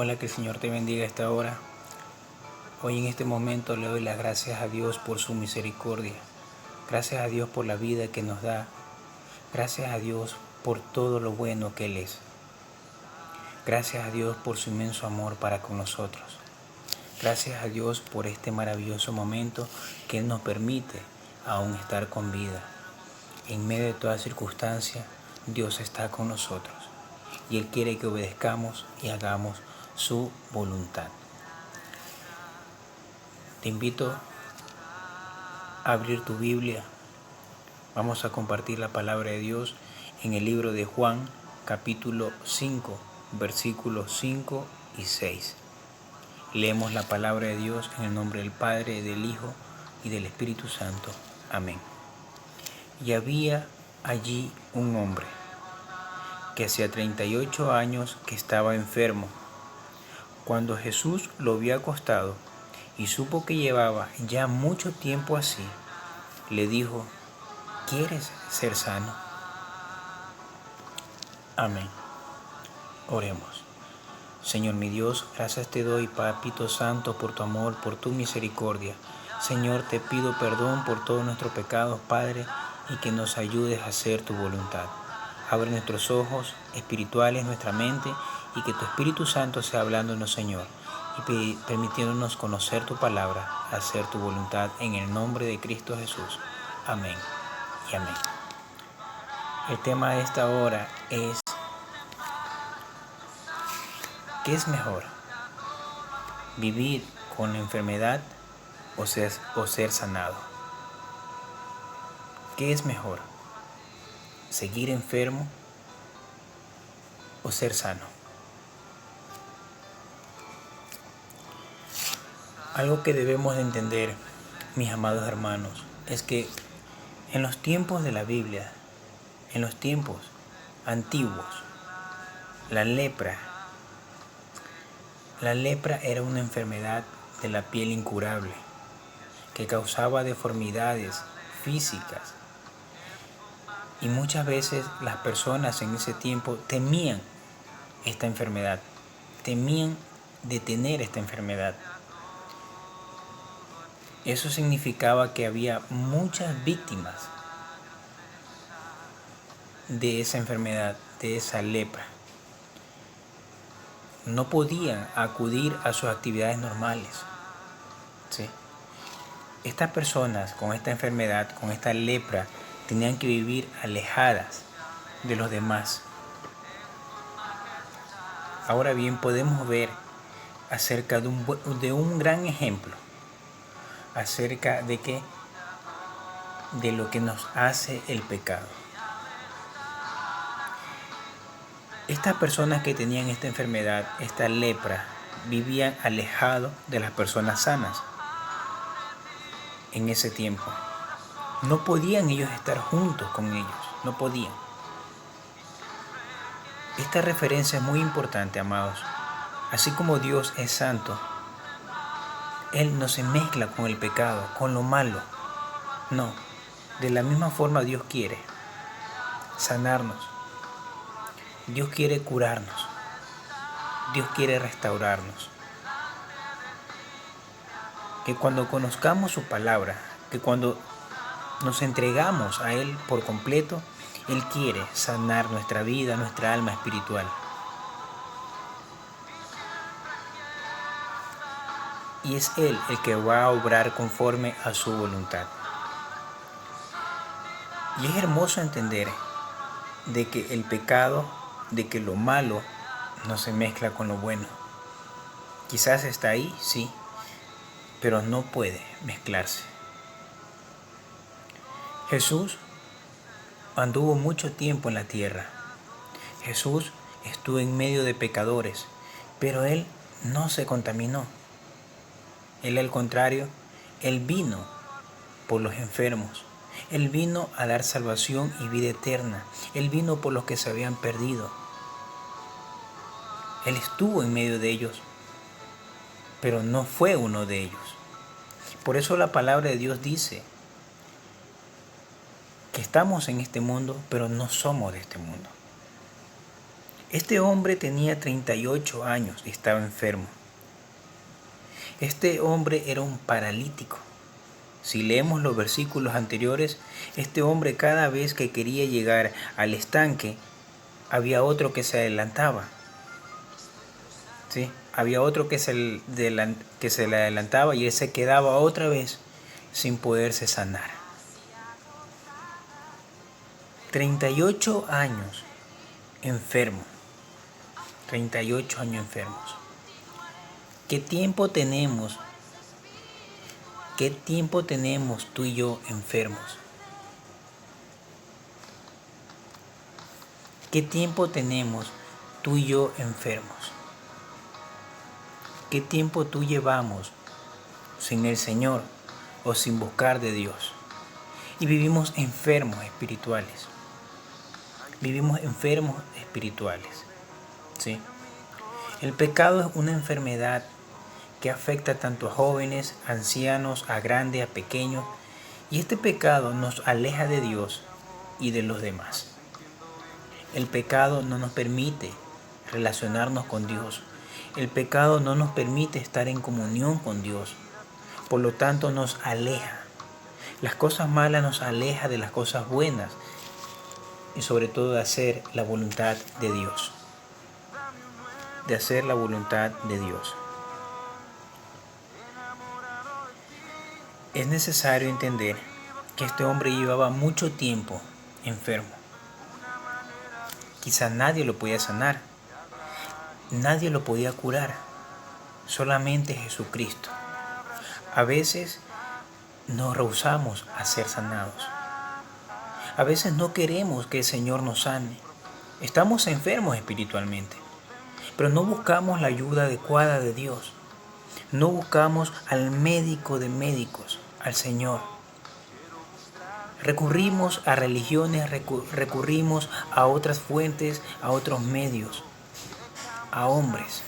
Hola, que el Señor te bendiga a esta hora. Hoy en este momento le doy las gracias a Dios por su misericordia. Gracias a Dios por la vida que nos da. Gracias a Dios por todo lo bueno que Él es. Gracias a Dios por su inmenso amor para con nosotros. Gracias a Dios por este maravilloso momento que Él nos permite aún estar con vida. En medio de toda circunstancia, Dios está con nosotros y Él quiere que obedezcamos y hagamos su voluntad. Te invito a abrir tu Biblia. Vamos a compartir la palabra de Dios en el libro de Juan, capítulo 5, versículos 5 y 6. Leemos la palabra de Dios en el nombre del Padre, del Hijo y del Espíritu Santo. Amén. Y había allí un hombre que hacía 38 años que estaba enfermo. Cuando Jesús lo vio acostado y supo que llevaba ya mucho tiempo así, le dijo: ¿quieres ser sano? Amén. Oremos. Señor mi Dios, gracias te doy, Papito Santo, por tu amor, por tu misericordia. Señor, te pido perdón por todos nuestros pecados, Padre, y que nos ayudes a hacer tu voluntad. Abre nuestros ojos espirituales, nuestra mente, y que tu Espíritu Santo sea hablándonos, Señor, y permitiéndonos conocer tu palabra, hacer tu voluntad, en el nombre de Cristo Jesús. Amén y amén. El tema de esta hora es: ¿qué es mejor? ¿Vivir con la enfermedad o ser sanado? ¿Qué es mejor? ¿Seguir enfermo o ser sano? Algo que debemos de entender, mis amados hermanos, es que en los tiempos de la Biblia, en los tiempos antiguos, la lepra era una enfermedad de la piel incurable que causaba deformidades físicas, y muchas veces las personas en ese tiempo temían esta enfermedad, temían de tener esta enfermedad. Eso significaba que había muchas víctimas de esa enfermedad, de esa lepra. No podían acudir a sus actividades normales, ¿sí? Estas personas con esta enfermedad, con esta lepra, tenían que vivir alejadas de los demás. Ahora bien, podemos ver acerca de un gran ejemplo, acerca de lo que nos hace el pecado. Estas personas que tenían esta enfermedad, esta lepra, vivían alejados de las personas sanas en ese tiempo. No podían ellos estar juntos con ellos, no podían. Esta referencia es muy importante, amados. Así como Dios es santo, Él no se mezcla con el pecado, con lo malo. No, de la misma forma Dios quiere sanarnos. Dios quiere curarnos. Dios quiere restaurarnos. Que cuando conozcamos su palabra, que cuando nos entregamos a Él por completo, Él quiere sanar nuestra vida, nuestra alma espiritual. Y es Él el que va a obrar conforme a su voluntad. Y es hermoso entender de que el pecado, de que lo malo no se mezcla con lo bueno. Quizás está ahí, sí, pero no puede mezclarse. Jesús anduvo mucho tiempo en la tierra. Jesús estuvo en medio de pecadores, pero Él no se contaminó. Él, al contrario, Él vino por los enfermos. Él vino a dar salvación y vida eterna. Él vino por los que se habían perdido. Él estuvo en medio de ellos, pero no fue uno de ellos. Por eso la palabra de Dios dice que estamos en este mundo, pero no somos de este mundo. Este hombre tenía 38 años y estaba enfermo. Este hombre era un paralítico. Si leemos los versículos anteriores, este hombre cada vez que quería llegar al estanque, había otro que se adelantaba. ¿Sí? Había otro que se le adelantaba y él se quedaba otra vez sin poderse sanar. 38 años enfermo. 38 años enfermos. ¿Qué tiempo tenemos? ¿Qué tiempo tenemos tú y yo enfermos? ¿Qué tiempo tenemos tú y yo enfermos? ¿Qué tiempo tú llevamos sin el Señor o sin buscar de Dios? Y vivimos enfermos espirituales. Vivimos enfermos espirituales. ¿Sí? El pecado es una enfermedad que afecta tanto a jóvenes, a ancianos, a grandes, a pequeños. Y este pecado nos aleja de Dios y de los demás. El pecado no nos permite relacionarnos con Dios. El pecado no nos permite estar en comunión con Dios. Por lo tanto, nos aleja. Las cosas malas nos alejan de las cosas buenas y sobre todo de hacer la voluntad de Dios. De hacer la voluntad de Dios. Es necesario entender que este hombre llevaba mucho tiempo enfermo. Quizás nadie lo podía sanar. Nadie lo podía curar. Solamente Jesucristo. A veces nos rehusamos a ser sanados. A veces no queremos que el Señor nos sane. Estamos enfermos espiritualmente, pero no buscamos la ayuda adecuada de Dios. No buscamos al médico de médicos, al Señor. Recurrimos a religiones, recurrimos a otras fuentes, a otros medios, a hombres.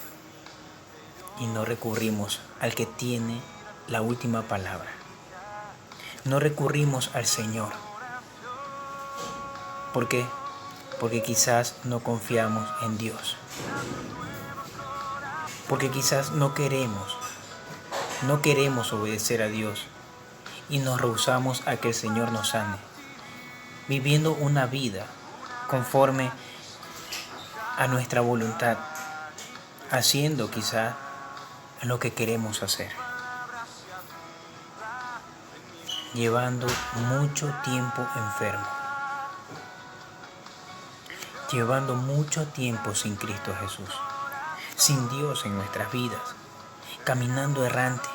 Y no recurrimos al que tiene la última palabra. No recurrimos al Señor. ¿Por qué? Porque quizás no confiamos en Dios. Porque quizás no queremos obedecer a Dios y nos rehusamos a que el Señor nos sane, viviendo una vida conforme a nuestra voluntad, haciendo quizás lo que queremos hacer, llevando mucho tiempo enfermo, llevando mucho tiempo sin Cristo Jesús, sin Dios en nuestras vidas, caminando errante,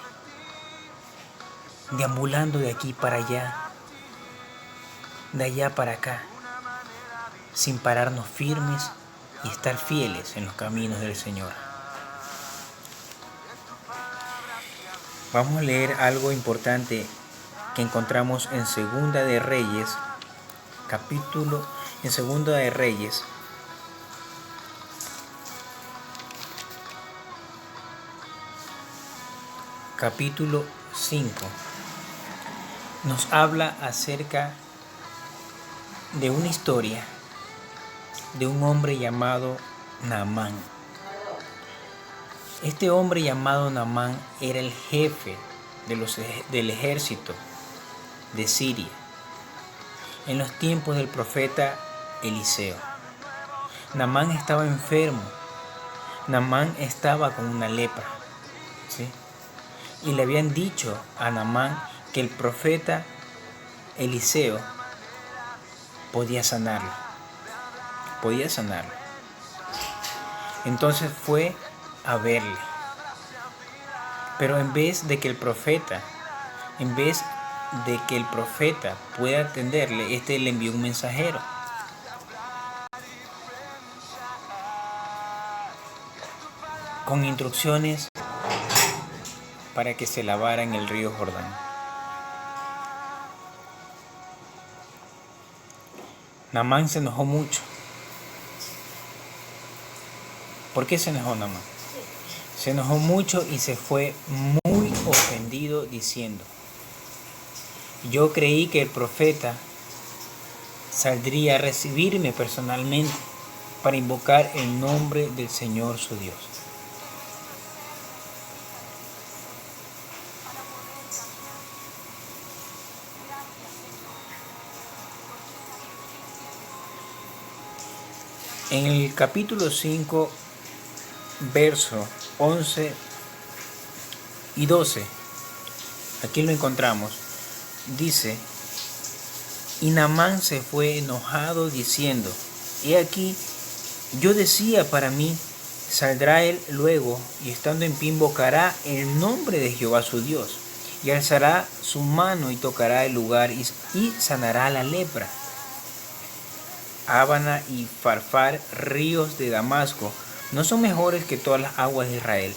deambulando de aquí para allá, de allá para acá, sin pararnos firmes y estar fieles en los caminos del Señor. Vamos a leer algo importante que encontramos en Segunda de Reyes, capítulo 5. Nos habla acerca de una historia de un hombre llamado Naamán. Este hombre llamado Naamán era el jefe del ejército de Siria en los tiempos del profeta Eliseo. Naamán estaba enfermo. Naamán estaba con una lepra, ¿sí? Y le habían dicho a Naamán que el profeta Eliseo podía sanarlo. Entonces fue a verle. Pero en vez de que el profeta pueda atenderle, le envió un mensajero. Con instrucciones para que se lavara en el río Jordán. Naamán se enojó mucho. ¿Por qué se enojó Naamán? Se enojó mucho y se fue muy ofendido diciendo: yo creí que el profeta saldría a recibirme personalmente para invocar el nombre del Señor su Dios. En el capítulo 5, verso 11 y 12, aquí lo encontramos, dice: y Naamán se fue enojado diciendo: he aquí, yo decía para mí, saldrá él luego, y estando en pie invocará el nombre de Jehová su Dios, y alzará su mano y tocará el lugar y sanará la lepra. Ábana y Farfar, ríos de Damasco, ¿no son mejores que todas las aguas de Israel?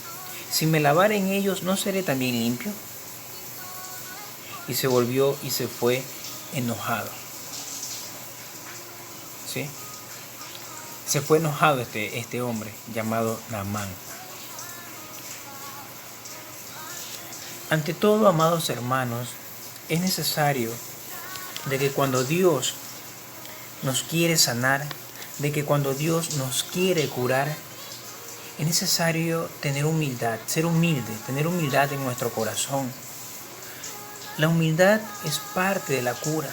Si me lavare en ellos, ¿no seré también limpio? Y se volvió y se fue enojado. ¿Sí? Se fue enojado este hombre llamado Naamán. Ante todo, amados hermanos, es necesario de que cuando Dios nos quiere sanar, de que cuando Dios nos quiere curar, es necesario tener humildad, ser humilde, tener humildad en nuestro corazón. La humildad es parte de la cura.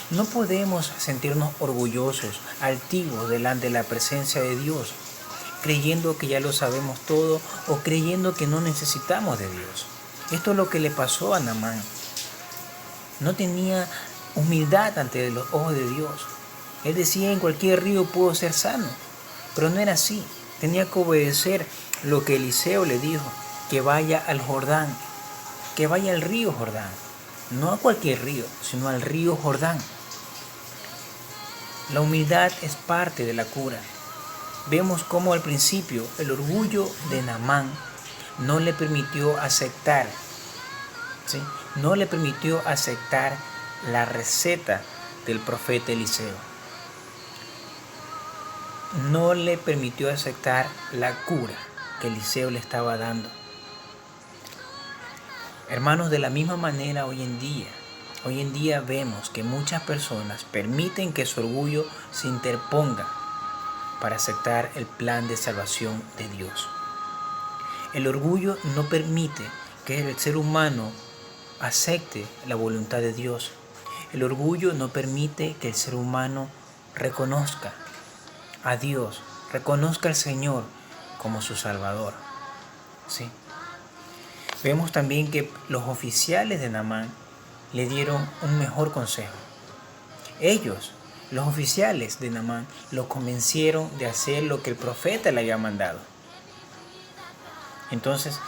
No podemos sentirnos orgullosos, altivos delante de la presencia de Dios, creyendo que ya lo sabemos todo o creyendo que no necesitamos de Dios. Esto es lo que le pasó a Naamán. No tenía humildad ante los ojos de Dios. Él decía: en cualquier río puedo ser sano, pero no era así. Tenía que obedecer lo que Eliseo le dijo: que vaya al Jordán, que vaya al río Jordán. No a cualquier río, sino al río Jordán. La humildad es parte de la cura. Vemos cómo al principio el orgullo de Naamán no le permitió aceptar, ¿sí? No le permitió aceptar la receta del profeta Eliseo. No le permitió aceptar la cura que Eliseo le estaba dando. Hermanos, de la misma manera hoy en día vemos que muchas personas permiten que su orgullo se interponga para aceptar el plan de salvación de Dios. El orgullo no permite que el ser humano acepte la voluntad de Dios. El orgullo no permite que el ser humano reconozca a Dios, reconozca al Señor como su Salvador. ¿Sí? Vemos también que los oficiales de Naamán le dieron un mejor consejo. Ellos, los oficiales de Naamán, lo convencieron de hacer lo que el profeta le había mandado. Entonces,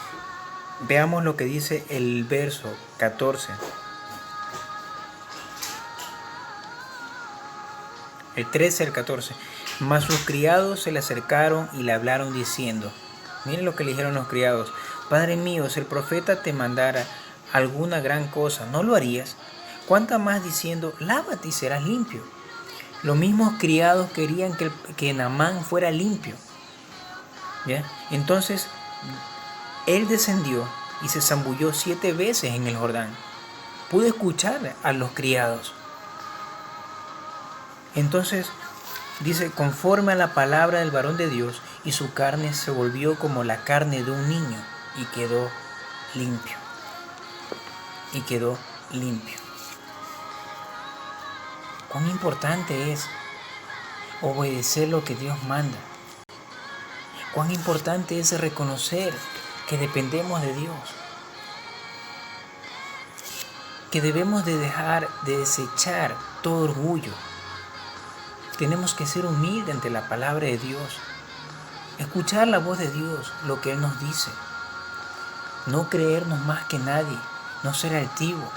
veamos lo que dice el verso 14. El 13 al 14. Mas sus criados se le acercaron y le hablaron diciendo: miren lo que le dijeron los criados: Padre mío, si el profeta te mandara alguna gran cosa, ¿no lo harías? ¿Cuánta más diciendo: lávate y serás limpio? Los mismos criados querían que Naamán fuera limpio. ¿Ya? Entonces, él descendió y se zambulló 7 veces en el Jordán. Pudo escuchar a los criados. Entonces, dice: conforme a la palabra del varón de Dios, y su carne se volvió como la carne de un niño, y quedó limpio. Y quedó limpio. Cuán importante es obedecer lo que Dios manda. Cuán importante es reconocer que dependemos de Dios. Que debemos de dejar de desechar todo orgullo. Tenemos que ser humildes ante la palabra de Dios. Escuchar la voz de Dios, lo que Él nos dice. No creernos más que nadie. No ser altivo.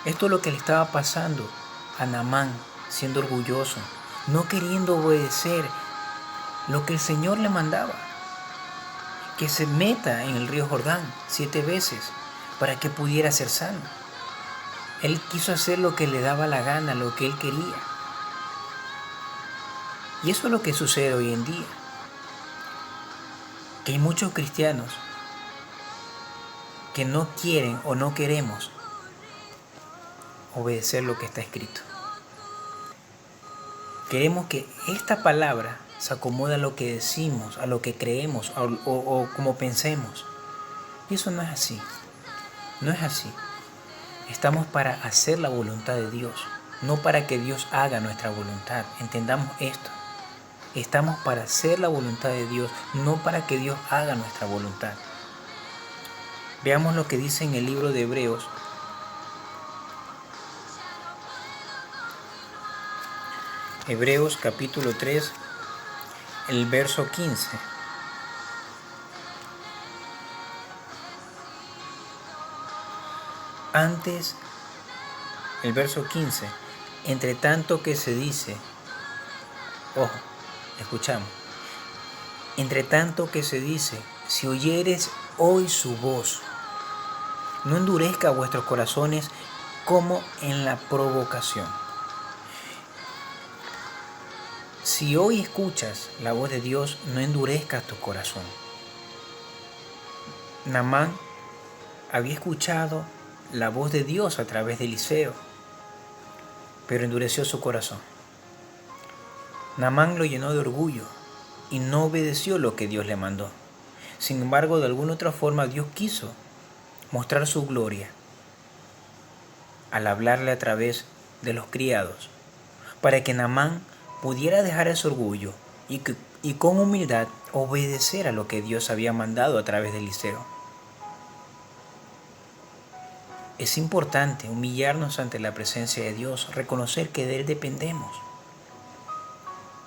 Esto es lo que le estaba pasando a Naamán, siendo orgulloso, no queriendo obedecer lo que el Señor le mandaba. Que se meta en el río Jordán 7 veces para que pudiera ser sano. Él quiso hacer lo que le daba la gana, lo que él quería. Y eso es lo que sucede hoy en día. Que hay muchos cristianos que no quieren o no queremos obedecer lo que está escrito. Queremos que esta palabra se acomode a lo que decimos, a lo que creemos o como pensemos. Y eso no es así. No es así. Estamos para hacer la voluntad de Dios, no para que Dios haga nuestra voluntad. Entendamos esto. Estamos para hacer la voluntad de Dios, no para que Dios haga nuestra voluntad. Veamos lo que dice en el libro de Hebreos. Hebreos capítulo 3, el verso 15. Antes, el verso 15, entre tanto que se dice, ojo, escuchamos, entre tanto que se dice, si oyeres hoy su voz, no endurezca vuestros corazones como en la provocación. Si hoy escuchas la voz de Dios, no endurezcas tu corazón. Naamán había escuchado la voz de Dios a través de Eliseo, pero endureció su corazón. Naamán lo llenó de orgullo y no obedeció lo que Dios le mandó. Sin embargo, de alguna otra forma Dios quiso mostrar su gloria al hablarle a través de los criados, para que Naamán pudiera dejar ese orgullo y con humildad obedecer a lo que Dios había mandado a través de Eliseo. Es importante humillarnos ante la presencia de Dios, reconocer que de Él dependemos,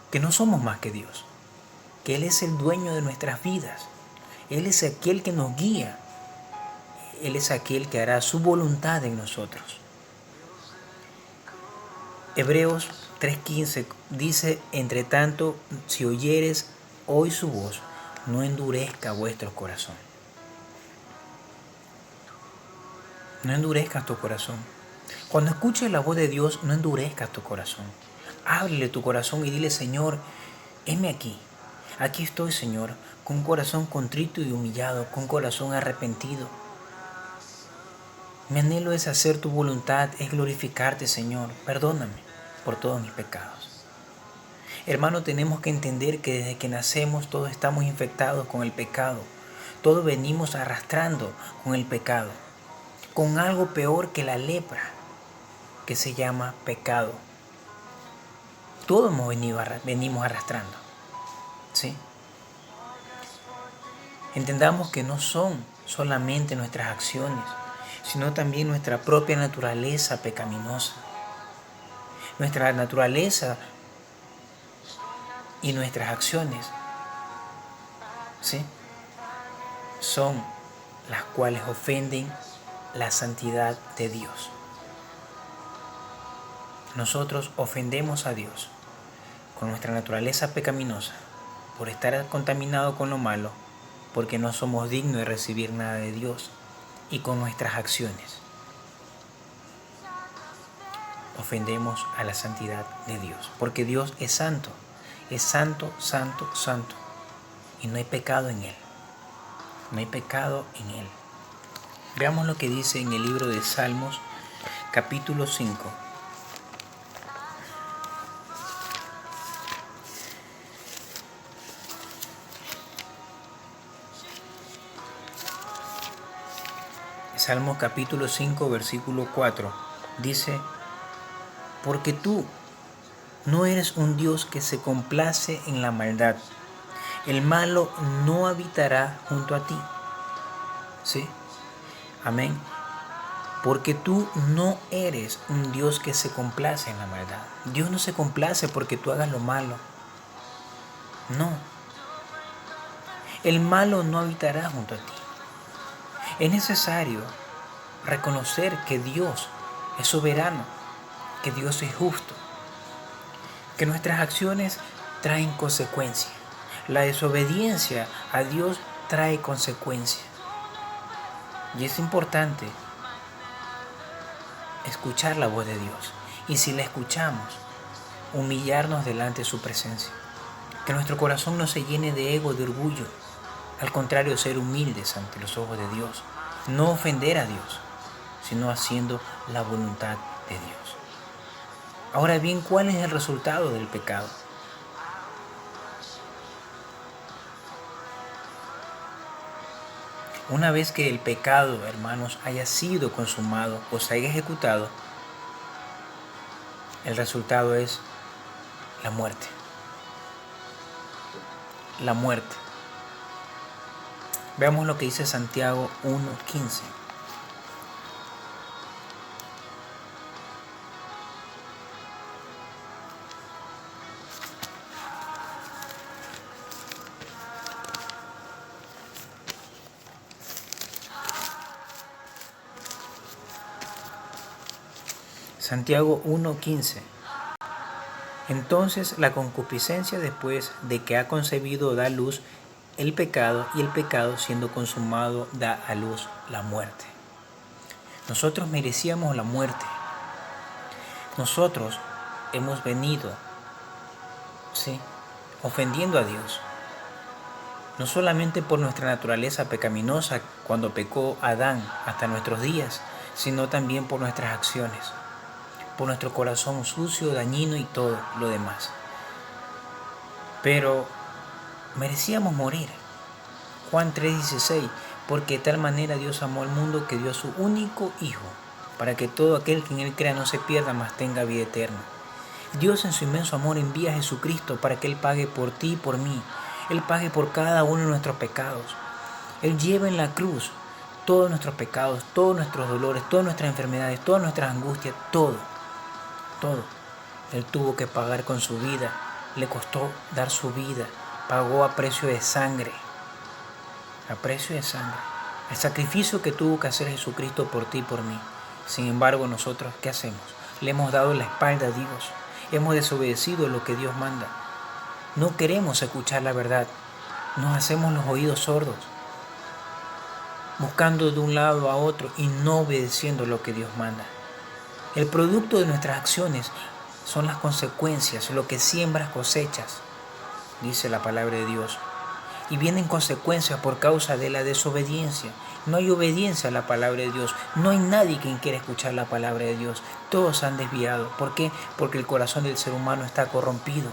que no somos más que Dios, que Él es el dueño de nuestras vidas, Él es aquel que nos guía, Él es aquel que hará su voluntad en nosotros. Hebreos 3:15 dice, entre tanto, si oyeres hoy su voz, no endurezca vuestro corazón. No endurezcas tu corazón. Cuando escuches la voz de Dios, no endurezcas tu corazón. Ábrele tu corazón y dile, Señor, heme aquí. Aquí estoy, Señor, con un corazón contrito y humillado, con un corazón arrepentido. Mi anhelo es hacer tu voluntad, es glorificarte, Señor. Perdóname por todos mis pecados. Hermano, tenemos que entender que desde que nacemos todos estamos infectados con el pecado. Todos venimos arrastrando con el pecado, con algo peor que la lepra, que se llama pecado. Todos venimos arrastrando, ¿sí? Entendamos que no son solamente nuestras acciones, sino también nuestra propia naturaleza pecaminosa. Nuestra naturaleza y nuestras acciones, ¿sí?, son las cuales ofenden la santidad de Dios. Nosotros ofendemos a Dios con nuestra naturaleza pecaminosa por estar contaminado con lo malo, porque no somos dignos de recibir nada de Dios, y con nuestras acciones ofendemos a la santidad de Dios, porque Dios es santo, santo, santo, y no hay pecado en Él. No hay pecado en Él. Veamos lo que dice en el libro de Salmos, capítulo 5. Salmos capítulo 5, versículo 4. Dice, porque tú no eres un Dios que se complace en la maldad. El malo no habitará junto a ti. ¿Sí? Amén. Porque tú no eres un Dios que se complace en la maldad. Dios no se complace porque tú hagas lo malo. No. El malo no habitará junto a ti. Es necesario reconocer que Dios es soberano, que Dios es justo, que nuestras acciones traen consecuencias. La desobediencia a Dios trae consecuencias. Y es importante escuchar la voz de Dios. Y si la escuchamos, humillarnos delante de su presencia. Que nuestro corazón no se llene de ego, de orgullo. Al contrario, ser humildes ante los ojos de Dios. No ofender a Dios, sino haciendo la voluntad de Dios. Ahora bien, ¿cuál es el resultado del pecado? Una vez que el pecado, hermanos, haya sido consumado o se haya ejecutado, el resultado es la muerte. La muerte. Veamos lo que dice Santiago 1:15. Santiago 1:15. Entonces la concupiscencia después de que ha concebido da a luz el pecado, y el pecado siendo consumado da a luz la muerte. Nosotros merecíamos la muerte. Nosotros hemos venido, sí, ofendiendo a Dios. No solamente por nuestra naturaleza pecaminosa cuando pecó Adán hasta nuestros días, sino también por nuestras acciones, por nuestro corazón sucio, dañino y todo lo demás. Pero merecíamos morir. Juan 3:16, porque de tal manera Dios amó al mundo que dio a su único Hijo, para que todo aquel que en Él crea no se pierda, mas tenga vida eterna. Dios en su inmenso amor envía a Jesucristo para que Él pague por ti y por mí. Él pague por cada uno de nuestros pecados. Él lleva en la cruz todos nuestros pecados, todos nuestros dolores, todas nuestras enfermedades, todas nuestras angustias, todo. Él tuvo que pagar con su vida, le costó dar su vida, pagó a precio de sangre. A precio de sangre. El sacrificio que tuvo que hacer Jesucristo por ti y por mí. Sin embargo, nosotros, ¿qué hacemos? Le hemos dado la espalda a Dios. Hemos desobedecido lo que Dios manda. No queremos escuchar la verdad. Nos hacemos los oídos sordos, buscando de un lado a otro y no obedeciendo lo que Dios manda. El producto de nuestras acciones son las consecuencias, lo que siembras cosechas, dice la palabra de Dios. Y vienen consecuencias por causa de la desobediencia. No hay obediencia a la palabra de Dios. No hay nadie quien quiera escuchar la palabra de Dios. Todos se han desviado. ¿Por qué? Porque el corazón del ser humano está corrompido.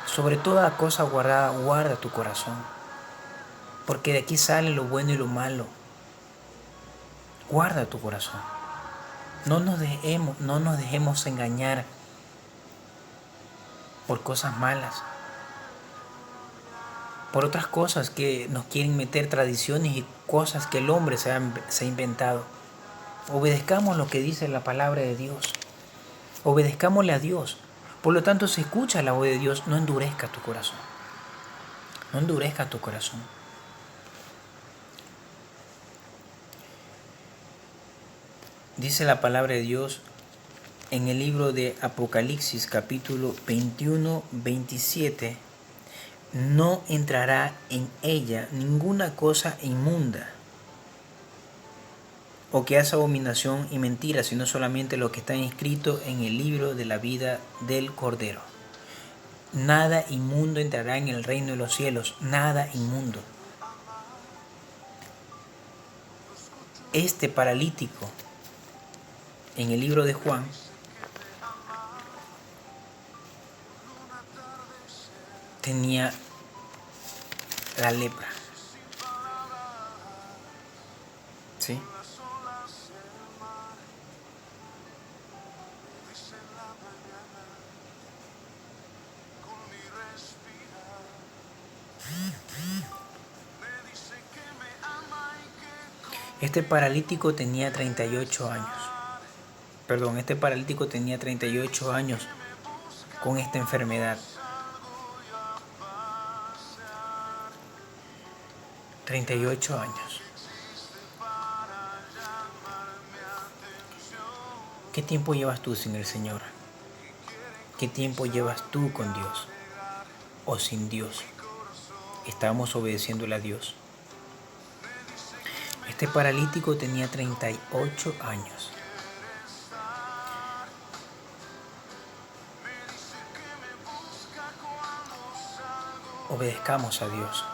Sobre toda cosa guardada, guarda tu corazón. Porque de aquí sale lo bueno y lo malo. Guarda tu corazón. No nos dejemos engañar por cosas malas, por otras cosas que nos quieren meter tradiciones y cosas que el hombre se ha inventado. Obedezcamos lo que dice la palabra de Dios. Obedezcámosle a Dios. Por lo tanto, si escuchas la voz de Dios, no endurezca tu corazón. No endurezca tu corazón. Dice la palabra de Dios en el libro de Apocalipsis capítulo 21-27. No entrará en ella ninguna cosa inmunda o que hace abominación y mentira, sino solamente lo que está inscrito en el libro de la vida del Cordero. Nada inmundo entrará en el reino de los cielos, nada inmundo. Este paralítico, en el libro de Juan, tenía la lepra. ¿Sí? Este paralítico tenía 38 años. Este paralítico tenía 38 años con esta enfermedad. 38 años. ¿Qué tiempo llevas tú sin el Señor? ¿Qué tiempo llevas tú con Dios o sin Dios? ¿Estamos obedeciéndole a Dios? Este paralítico tenía 38 años. Obedezcamos a Dios.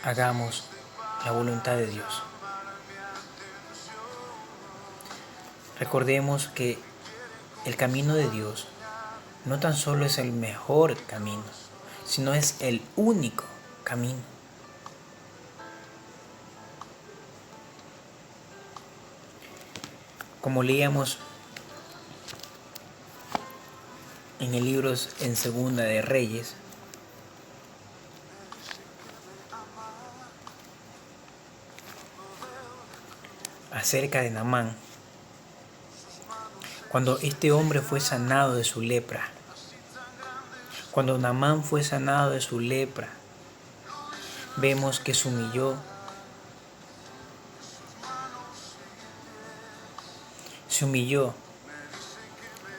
Hagamos la voluntad de Dios. Recordemos que el camino de Dios no tan solo es el mejor camino, sino es el único camino. Como leíamos en el libro en Segunda de Reyes, acerca de Naamán, cuando este hombre fue sanado de su lepra, cuando Naamán fue sanado de su lepra, vemos que se humilló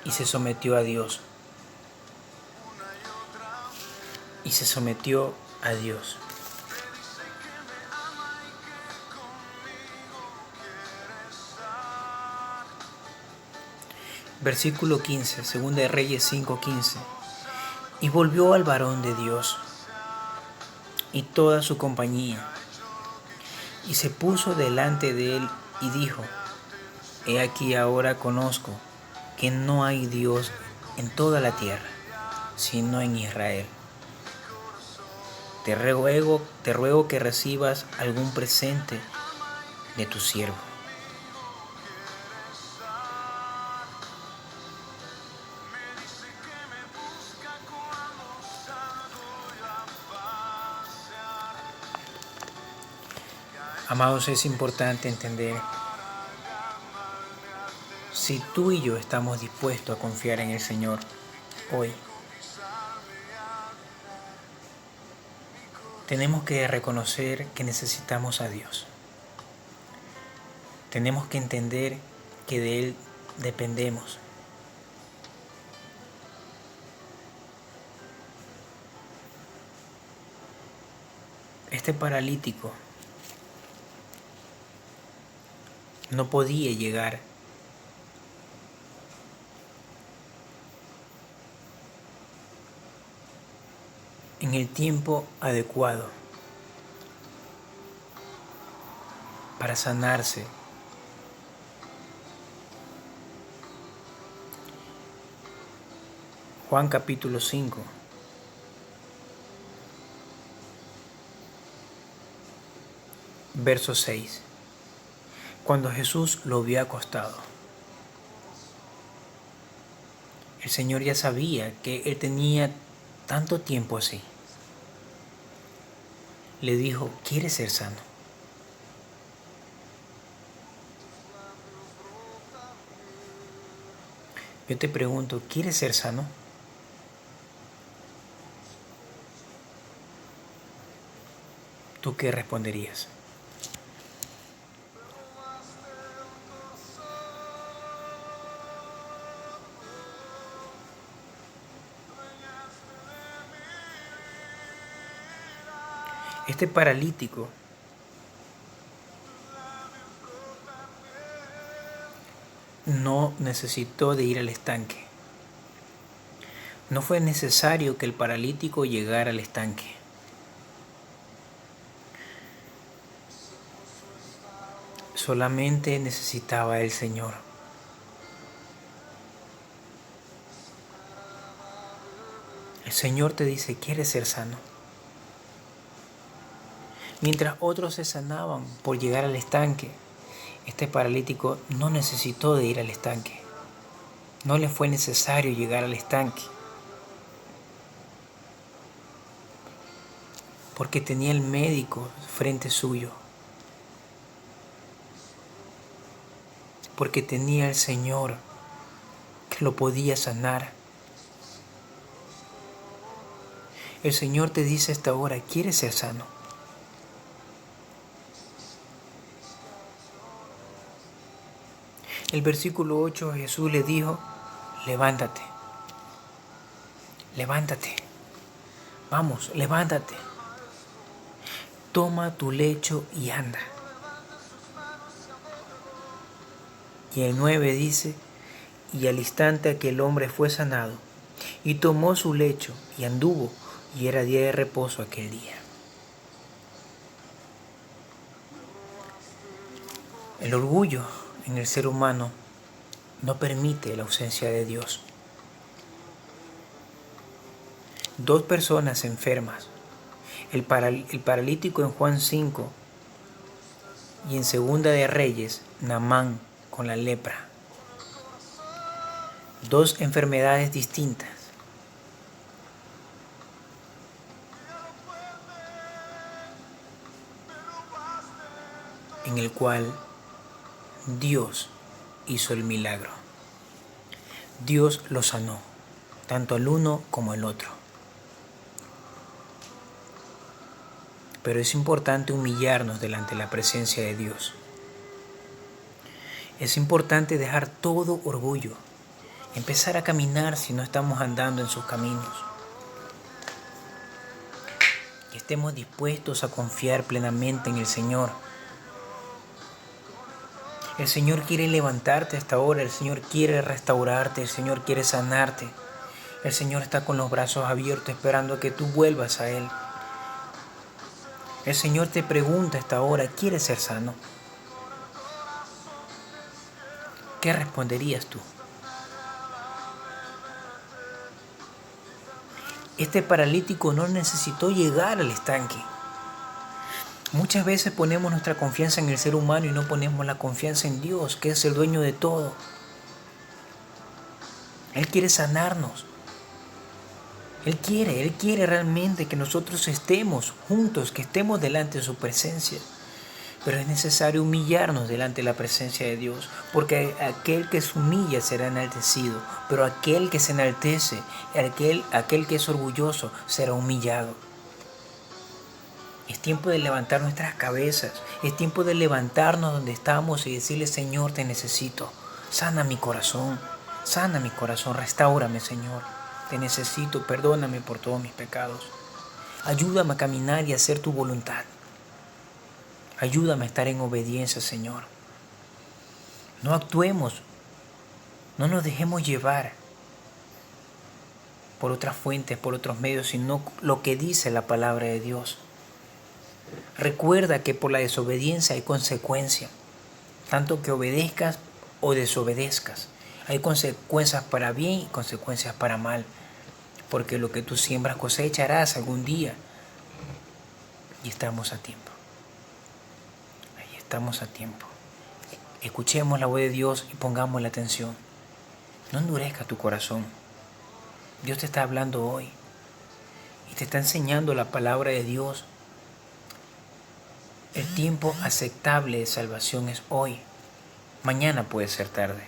y se sometió a Dios. Y se sometió a Dios. Versículo 15, Segunda de Reyes 5:15. Y volvió al varón de Dios y toda su compañía, y se puso delante de él y dijo: He aquí ahora conozco que no hay Dios en toda la tierra, sino en Israel. Te ruego que recibas algún presente de tu siervo. Amados, es importante entender, si tú y yo estamos dispuestos a confiar en el Señor hoy, tenemos que reconocer que necesitamos a Dios. Tenemos que entender que de Él dependemos. Este paralítico no podía llegar en el tiempo adecuado para sanarse. Juan capítulo 5. Verso 6. Cuando Jesús lo vio acostado, el Señor ya sabía que él tenía tanto tiempo así. Le dijo: ¿quieres ser sano? Yo te pregunto, ¿quieres ser sano? ¿Tú qué responderías? Este paralítico no necesitó de ir al estanque. No fue necesario que el paralítico llegara al estanque. Solamente necesitaba el Señor. El Señor te dice: ¿quieres ser sano? Mientras otros se sanaban por llegar al estanque, este paralítico no necesitó de ir al estanque. No le fue necesario llegar al estanque, porque tenía el médico frente suyo, porque tenía el Señor que lo podía sanar. El Señor te dice a esta hora: ¿quieres ser sano? El versículo 8, Jesús le dijo: levántate, levántate, vamos, levántate, toma tu lecho y anda. Y el 9 dice: y al instante aquel hombre fue sanado, y tomó su lecho y anduvo, y era día de reposo aquel día. El orgullo en el ser humano no permite la ausencia de Dios. 2 personas enfermas, el paralítico en Juan 5 y en Segunda de Reyes, Naamán con la lepra. 2 enfermedades distintas. En el cual Dios hizo el milagro. Dios lo sanó, tanto al uno como al otro. Pero es importante humillarnos delante de la presencia de Dios. Es importante dejar todo orgullo, empezar a caminar si no estamos andando en sus caminos. Que estemos dispuestos a confiar plenamente en el Señor. El Señor quiere levantarte hasta ahora, el Señor quiere restaurarte, el Señor quiere sanarte. El Señor está con los brazos abiertos esperando a que tú vuelvas a Él. El Señor te pregunta hasta ahora, ¿quieres ser sano? ¿Qué responderías tú? Este paralítico no necesitó llegar al estanque. Muchas veces ponemos nuestra confianza en el ser humano y no ponemos la confianza en Dios, que es el dueño de todo. Él quiere sanarnos. Él quiere realmente que nosotros estemos juntos, que estemos delante de su presencia. Pero es necesario humillarnos delante de la presencia de Dios, porque aquel que se humilla será enaltecido, pero aquel que se enaltece, aquel que es orgulloso, será humillado. Es tiempo de levantar nuestras cabezas, es tiempo de levantarnos donde estamos y decirle, Señor, te necesito, sana mi corazón, restáurame, Señor, te necesito, perdóname por todos mis pecados, ayúdame a caminar y a hacer tu voluntad, ayúdame a estar en obediencia, Señor. No actuemos, no nos dejemos llevar por otras fuentes, por otros medios, sino lo que dice la palabra de Dios. Recuerda que por la desobediencia hay consecuencia, tanto que obedezcas o desobedezcas. Hay consecuencias para bien y consecuencias para mal, porque lo que tú siembras cosecharás algún día. Y estamos a tiempo. Ahí estamos a tiempo. Escuchemos la voz de Dios y pongamos la atención. No endurezca tu corazón. Dios te está hablando hoy y te está enseñando la palabra de Dios. El tiempo aceptable de salvación es hoy. Mañana puede ser tarde.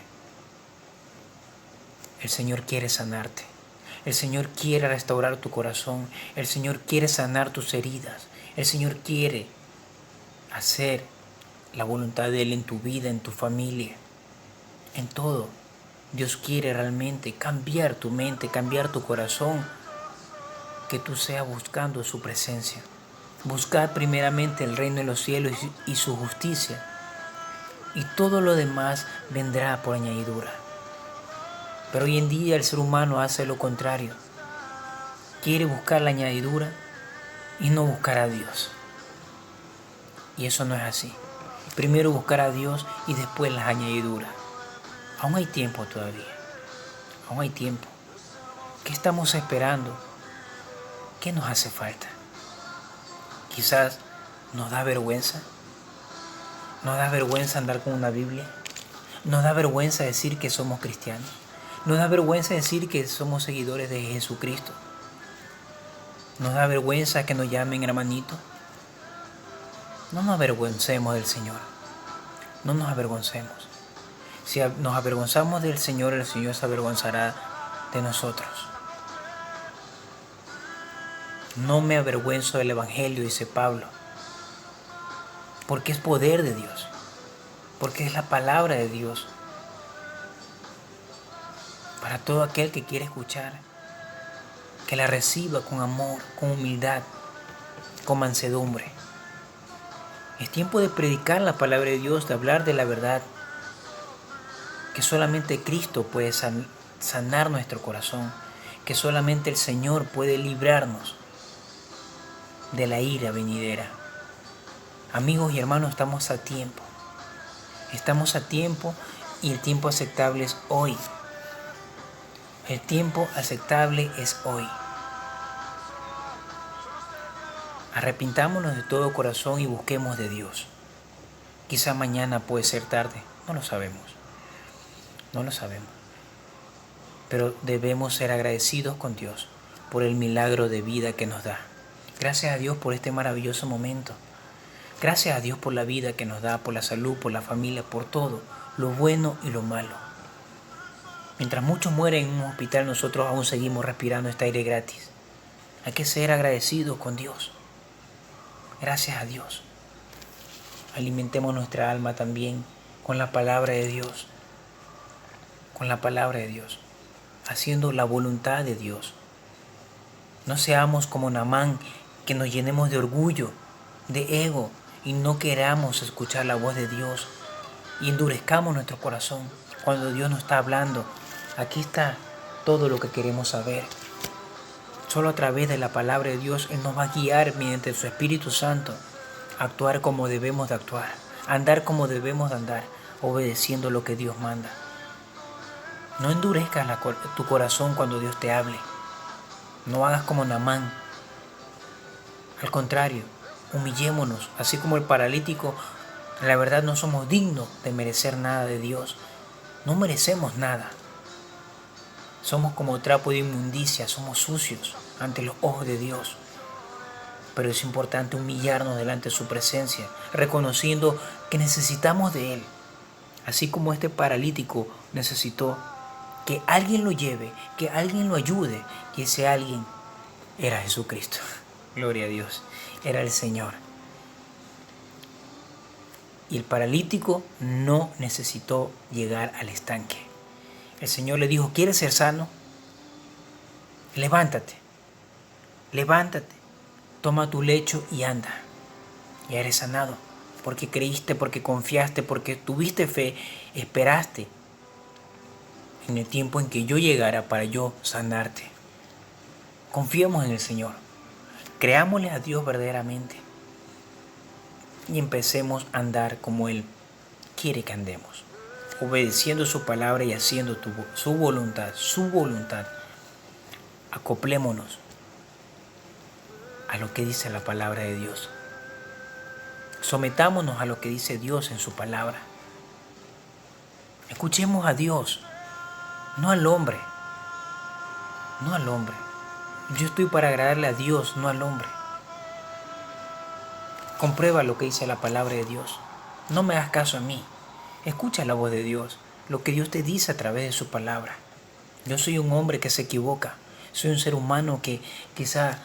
El Señor quiere sanarte. El Señor quiere restaurar tu corazón. El Señor quiere sanar tus heridas. El Señor quiere hacer la voluntad de Él en tu vida, en tu familia, en todo. Dios quiere realmente cambiar tu mente, cambiar tu corazón, que tú seas buscando su presencia. Buscad primeramente el reino de los cielos y su justicia, y todo lo demás vendrá por añadidura. Pero hoy en día el ser humano hace lo contrario. Quiere buscar la añadidura y no buscar a Dios. Y eso no es así. Primero buscar a Dios y después las añadiduras. Aún hay tiempo todavía. Aún hay tiempo. ¿Qué estamos esperando? ¿Qué nos hace falta? Quizás nos da vergüenza. Nos da vergüenza andar con una Biblia. Nos da vergüenza decir que somos cristianos. Nos da vergüenza decir que somos seguidores de Jesucristo. Nos da vergüenza que nos llamen hermanito. No nos avergoncemos del Señor. No nos avergoncemos. Si nos avergonzamos del Señor, el Señor se avergonzará de nosotros. No me avergüenzo del Evangelio, dice Pablo, porque es poder de Dios, porque es la palabra de Dios para todo aquel que quiere escuchar, que la reciba con amor, con humildad, con mansedumbre. Es tiempo de predicar la palabra de Dios, de hablar de la verdad, que solamente Cristo puede sanar nuestro corazón, que solamente el Señor puede librarnos de la ira venidera. Amigos y hermanos, estamos a tiempo Y el tiempo aceptable es hoy. El tiempo aceptable es hoy. Arrepintámonos de todo corazón y busquemos de Dios. Quizá mañana puede ser tarde, no lo sabemos. No lo sabemos. Pero debemos ser agradecidos con Dios por el milagro de vida que nos da. Gracias a Dios por este maravilloso momento. Gracias a Dios por la vida que nos da, por la salud, por la familia, por todo, lo bueno y lo malo. Mientras muchos mueren en un hospital, nosotros aún seguimos respirando este aire gratis. Hay que ser agradecidos con Dios. Gracias a Dios. Alimentemos nuestra alma también con la palabra de Dios. Con la palabra de Dios. Haciendo la voluntad de Dios. No seamos como Naamán, que nos llenemos de orgullo, de ego, y no queramos escuchar la voz de Dios. Y endurezcamos nuestro corazón cuando Dios nos está hablando. Aquí está todo lo que queremos saber. Solo a través de la palabra de Dios Él nos va a guiar mediante su Espíritu Santo a actuar como debemos de actuar, a andar como debemos de andar, obedeciendo lo que Dios manda. No endurezcas tu corazón cuando Dios te hable. No hagas como Naamán. Al contrario, humillémonos, así como el paralítico. La verdad no somos dignos de merecer nada de Dios. No merecemos nada. Somos como trapo de inmundicia, somos sucios ante los ojos de Dios. Pero es importante humillarnos delante de su presencia, reconociendo que necesitamos de Él. Así como este paralítico necesitó que alguien lo lleve, que alguien lo ayude, y ese alguien era Jesucristo. Gloria a Dios, era el Señor. Y el paralítico no necesitó llegar al estanque. El Señor le dijo, ¿quieres ser sano? Levántate, toma tu lecho y anda. Ya eres sanado, porque creíste, porque confiaste, porque tuviste fe, esperaste en el tiempo en que yo llegara para yo sanarte. Confiemos en el Señor, creámosle a Dios verdaderamente y empecemos a andar como Él quiere que andemos, obedeciendo su palabra y haciendo su voluntad. Acoplémonos a lo que dice la palabra de Dios. Sometámonos a lo que dice Dios en su palabra. Escuchemos a Dios, no al hombre. No al hombre. Yo estoy para agradarle a Dios, no al hombre. Comprueba lo que dice la palabra de Dios. No me hagas caso a mí. Escucha la voz de Dios, lo que Dios te dice a través de su palabra. Yo soy un hombre que se equivoca. Soy un ser humano que quizá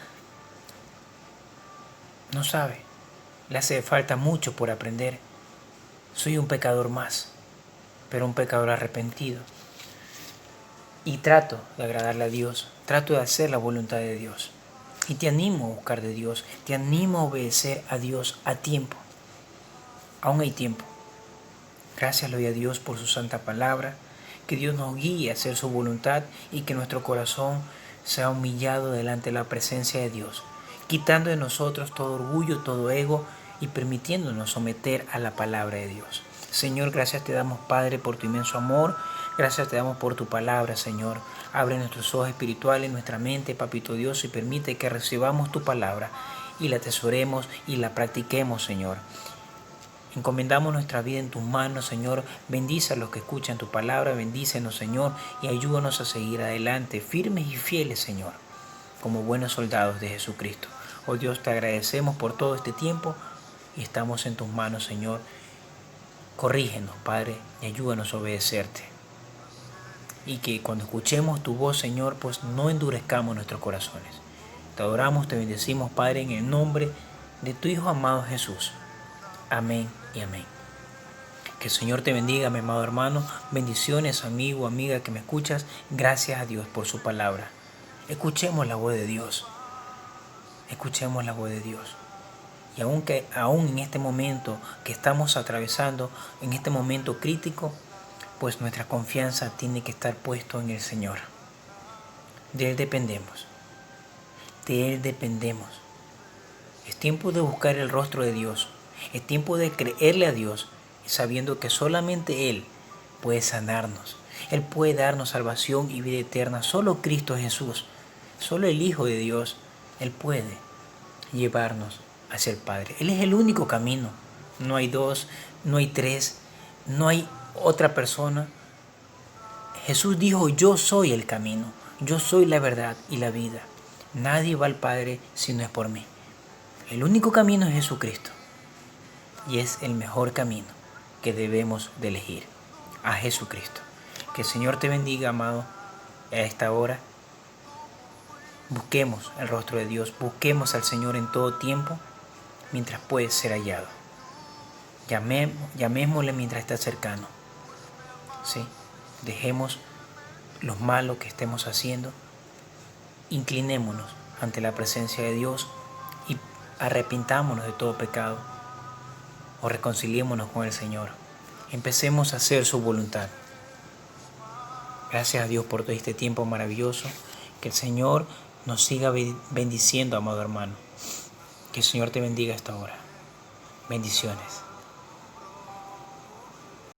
no sabe. Le hace falta mucho por aprender. Soy un pecador más, pero un pecador arrepentido. Y trato de agradarle a Dios. Trato de hacer la voluntad de Dios. Y te animo a buscar de Dios. Te animo a obedecer a Dios a tiempo. Aún hay tiempo. Gracias le doy a Dios por su santa palabra. Que Dios nos guíe a hacer su voluntad y que nuestro corazón sea humillado delante de la presencia de Dios, quitando de nosotros todo orgullo, todo ego y permitiéndonos someter a la palabra de Dios. Señor, gracias te damos, Padre, por tu inmenso amor. Gracias te damos por tu palabra, Señor. Abre nuestros ojos espirituales, nuestra mente, Papito Dios, y permite que recibamos tu palabra y la atesoremos y la practiquemos, Señor. Encomendamos nuestra vida en tus manos, Señor. Bendice a los que escuchan tu palabra, bendícenos, Señor, y ayúdanos a seguir adelante, firmes y fieles, Señor, como buenos soldados de Jesucristo. Oh Dios, te agradecemos por todo este tiempo y estamos en tus manos, Señor. Corrígenos, Padre, y ayúdanos a obedecerte. Y que cuando escuchemos tu voz, Señor, pues no endurezcamos nuestros corazones. Te adoramos, te bendecimos, Padre, en el nombre de tu Hijo amado Jesús. Amén y amén. Que el Señor te bendiga, mi amado hermano. Bendiciones, amigo, amiga que me escuchas. Gracias a Dios por su palabra. Escuchemos la voz de Dios. Escuchemos la voz de Dios. Y aún en este momento que estamos atravesando, en este momento crítico, pues nuestra confianza tiene que estar puesta en el Señor. De Él dependemos. De Él dependemos. Es tiempo de buscar el rostro de Dios. Es tiempo de creerle a Dios, sabiendo que solamente Él puede sanarnos. Él puede darnos salvación y vida eterna. Solo Cristo Jesús, solo el Hijo de Dios, Él puede llevarnos hacia el Padre. Él es el único camino. No hay dos, no hay tres, no hay otra persona. Jesús dijo, yo soy el camino, yo soy la verdad y la vida. Nadie va al Padre si no es por mí. El único camino es Jesucristo. Y es el mejor camino que debemos de elegir, a Jesucristo. Que el Señor te bendiga, amado, a esta hora. Busquemos el rostro de Dios, busquemos al Señor en todo tiempo, mientras puede ser hallado. Llamémosle mientras está cercano. ¿Sí? Dejemos lo malo que estemos haciendo, inclinémonos ante la presencia de Dios y arrepintámonos de todo pecado o reconciliémonos con el Señor. Empecemos a hacer su voluntad. Gracias a Dios por todo este tiempo maravilloso. Que el Señor nos siga bendiciendo, amado hermano. Que el Señor te bendiga hasta ahora. Bendiciones.